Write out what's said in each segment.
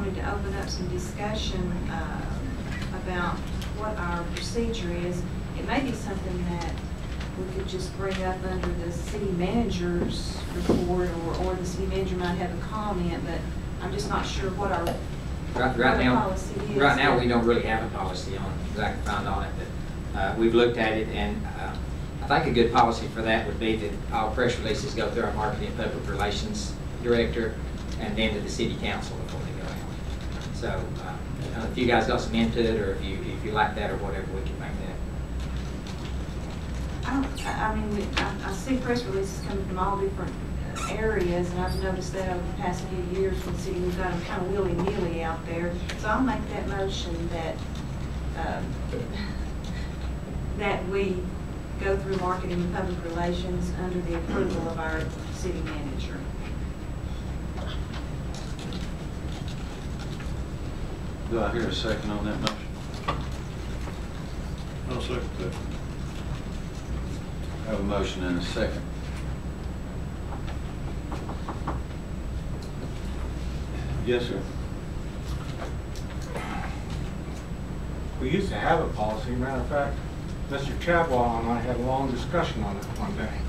wanted to open up some discussion about what our procedure is. It may be something that we could just bring up under the city manager's report, or the city manager might have a comment, but I'm just not sure what our policy is. Right now, we don't really have a policy on exactly found on it, but we've looked at it, and I think a good policy for that would be that all press releases go through our marketing and public relations director, and then to the city council before they go out. So, if you guys got some input, or if you like that or whatever, we can make that. I mean, I see press releases coming from all different areas, and I've noticed that over the past few years in the city, we've got them kind of willy-nilly out there. So I'll make that motion that that we go through marketing and public relations under the approval of our city manager. Do I hear a second on that motion? I'll second that. I have a motion and a second. Yes, sir. We used to have a policy. Matter of fact, Mr. Chadwell and I had a long discussion on it one day.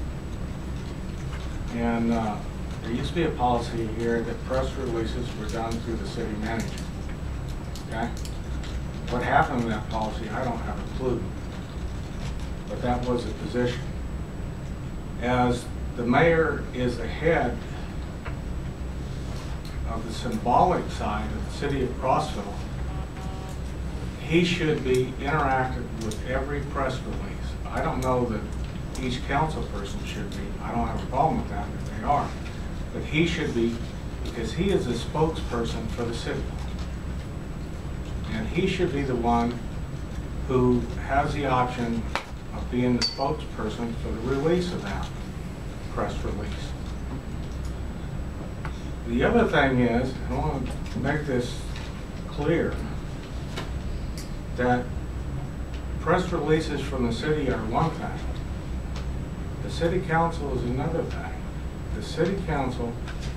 And there used to be a policy here that press releases were done through the city manager. Okay? What happened in that policy, I don't have a clue. But that was the position. As the mayor is the head of the symbolic side of the city of Crossville, he should be interactive with every press release. I don't know that each council person should be. I don't have a problem with that if they are. But he should be, because he is a spokesperson for the city. And he should be the one who has the option of being the spokesperson for the release of that press release. The other thing is, I want to make this clear, that press releases from the city are one thing. The city council is another thing. The city council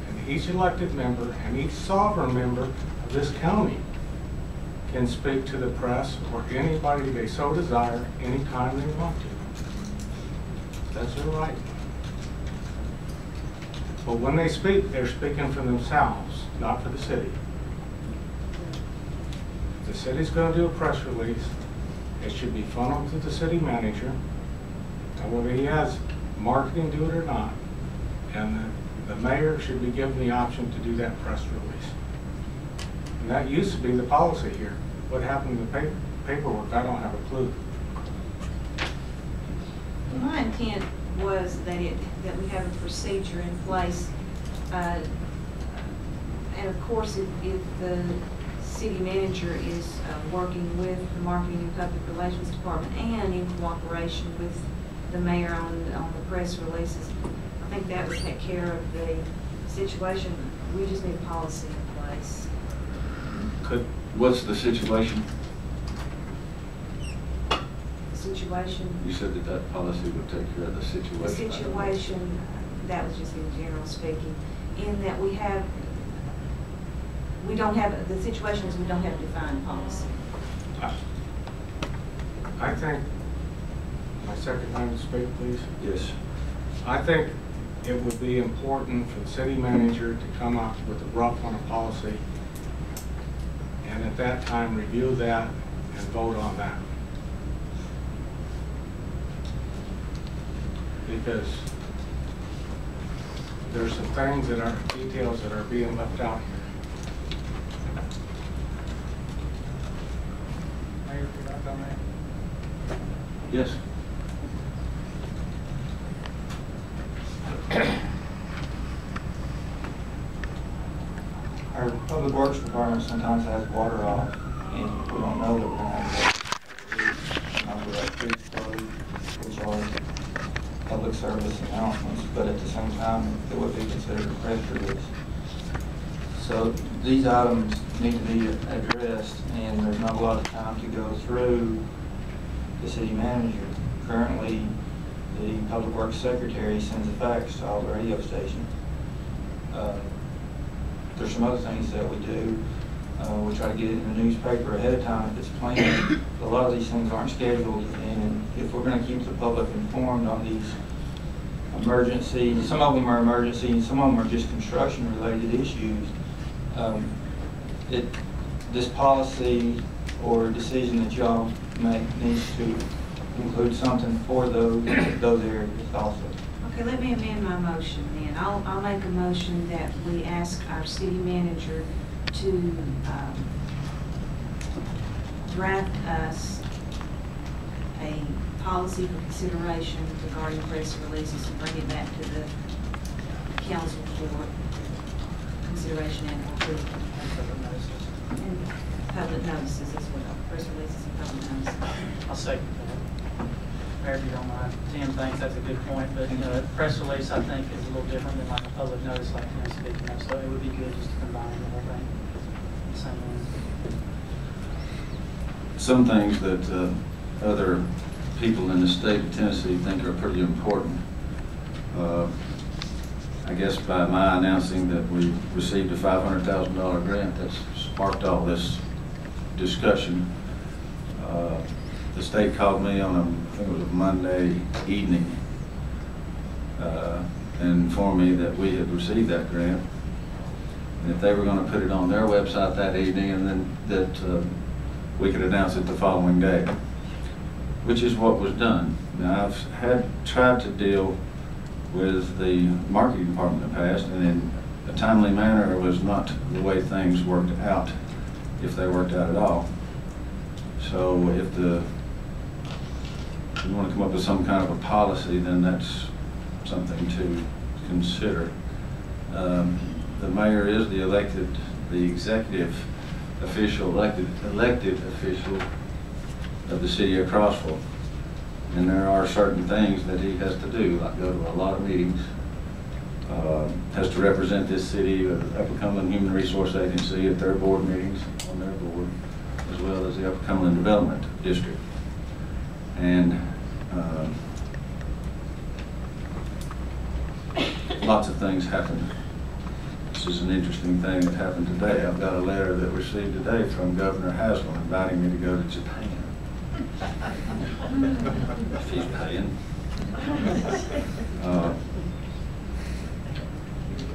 and each elected member and each sovereign member of this county can speak to the press or anybody they so desire anytime they want to. That's their right. But when they speak, they're speaking for themselves, not for the city. If the city's going to do a press release, it should be funneled to the city manager, and whether he has marketing do it or not, and the mayor should be given the option to do that press release. And that used to be the policy here. What happened to the paperwork, I don't have a clue. My intent was that we have a procedure in place, and of course, if the city manager is working with the marketing and public relations department and in cooperation with the mayor on the press releases, I think that would take care of the situation. We just need a policy in place. What's the situation? Situation. You said that policy would take care of the situation. The situation, that was just in general speaking, in that the situation is we don't have a defined policy. I think, my second time to speak, please. Yes. I think it would be important for the city manager to come up with a rough on a policy, and at that time review that and vote on that. Because there's some things that are details that are being left out here. Mayor, if you're not done, Mayor? Yes. Our public works department sometimes has water off, and we don't know that we're going to have water. We have streets closed, which are public service announcements, but at the same time, it would be considered a press release. So these items need to be addressed, and there's not a lot of time to go through the city manager. Currently, the public works secretary sends a fax to all the radio stations. There's some other things that we do. We try to get it in the newspaper ahead of time if it's planned. A lot of these things aren't scheduled, and if we're going to keep the public informed on these emergencies, some of them are emergencies, some of them are just construction-related issues. This policy or decision that y'all make needs to include something for those areas also. Okay, let me amend my motion then. I'll make a motion that we ask our city manager to draft us a policy for consideration regarding press releases and bring it back to the council for consideration and approval. And public notices as well, press releases and public notices. I'll second that. Mayor, if you don't mind. Tim thinks that's a good point, but press release, I think, is a little different than like a public notice like Tim speaking of, so it would be good just to combine the whole thing. Same one. Some things that other people in the state of Tennessee think are pretty important. I guess by my announcing that we received a $500,000 grant, that's sparked all this discussion. The state called me on I think it was a Monday evening, and informed me that we had received that grant, and if they were going to put it on their website that evening, and then that we could announce it the following day, which is what was done. Now, I've tried to deal with the marketing department in the past, and in a timely manner was not the way things worked out, if they worked out at all. So if you want to come up with some kind of a policy, then that's something to consider. The mayor is the executive official, elected official of the city of Crossville. And there are certain things that he has to do, like go to a lot of meetings, has to represent this city, Upper Cumberland Human Resource Agency at their board meetings, on their board, as well as the Upper Cumberland Development District. And lots of things happen. This is an interesting thing that happened today. I've got a letter that we received today from Governor Haslam inviting me to go to Japan. She's paying.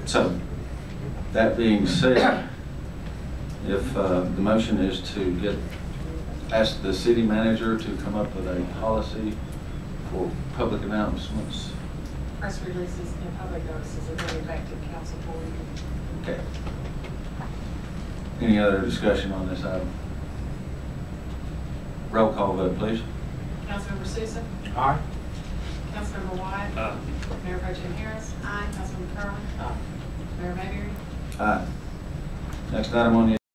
So, that being said, if the motion is to ask the city manager to come up with a policy for public announcements. Press releases and public notices and bring it back to the council for review. Okay. Any other discussion on this item? Roll call vote, please. Councilmember Sousa? Aye. Councilmember Wyatt? Aye. Mayor Pro Tem Harris? Aye. Councilmember Curran? Aye. Mayor Mayberry? Aye. Next item on the